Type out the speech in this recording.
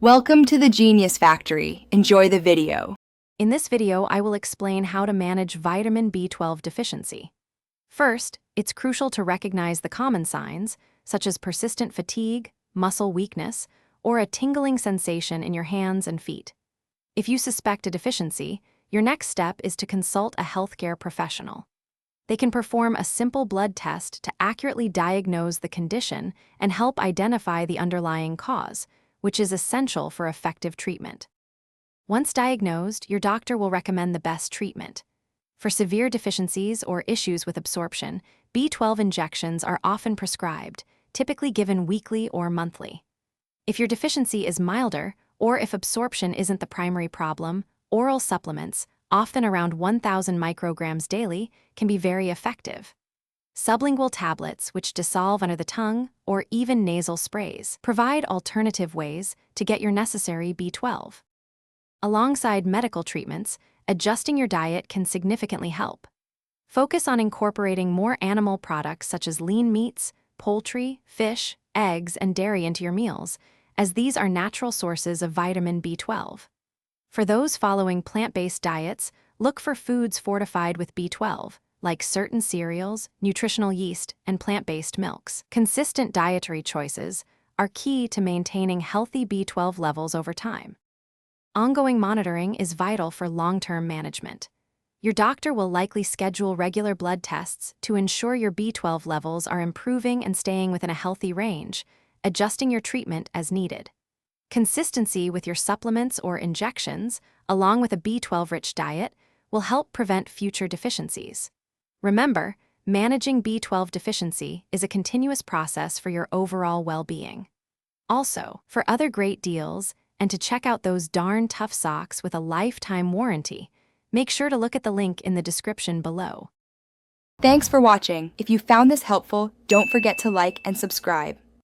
Welcome to the Genius Factory. Enjoy the video. In this video, I will explain how to manage vitamin B12 deficiency. First, it's crucial to recognize the common signs, such as persistent fatigue, muscle weakness, or a tingling sensation in your hands and feet. If you suspect a deficiency, your next step is to consult a healthcare professional. They can perform a simple blood test to accurately diagnose the condition and help identify the underlying cause, which is essential for effective treatment. Once diagnosed, your doctor will recommend the best treatment. For severe deficiencies or issues with absorption, B12 injections are often prescribed, typically given weekly or monthly. If your deficiency is milder, or if absorption isn't the primary problem, oral supplements, often around 1,000 micrograms daily, can be very effective. Sublingual tablets, which dissolve under the tongue, or even nasal sprays, provide alternative ways to get your necessary B12. Alongside medical treatments, adjusting your diet can significantly help. Focus on incorporating more animal products such as lean meats, poultry, fish, eggs, and dairy into your meals, as these are natural sources of vitamin B12. For those following plant-based diets, look for foods fortified with B12, like certain cereals, nutritional yeast, and plant-based milks. Consistent dietary choices are key to maintaining healthy B12 levels over time. Ongoing monitoring is vital for long-term management. Your doctor will likely schedule regular blood tests to ensure your B12 levels are improving and staying within a healthy range, adjusting your treatment as needed. Consistency with your supplements or injections, along with a B12-rich diet, will help prevent future deficiencies. Remember, managing B12 deficiency is a continuous process for your overall well-being. Also, for other great deals and to check out those darn tough socks with a lifetime warranty, make sure to look at the link in the description below. Thanks for watching. If you found this helpful, don't forget to like and subscribe.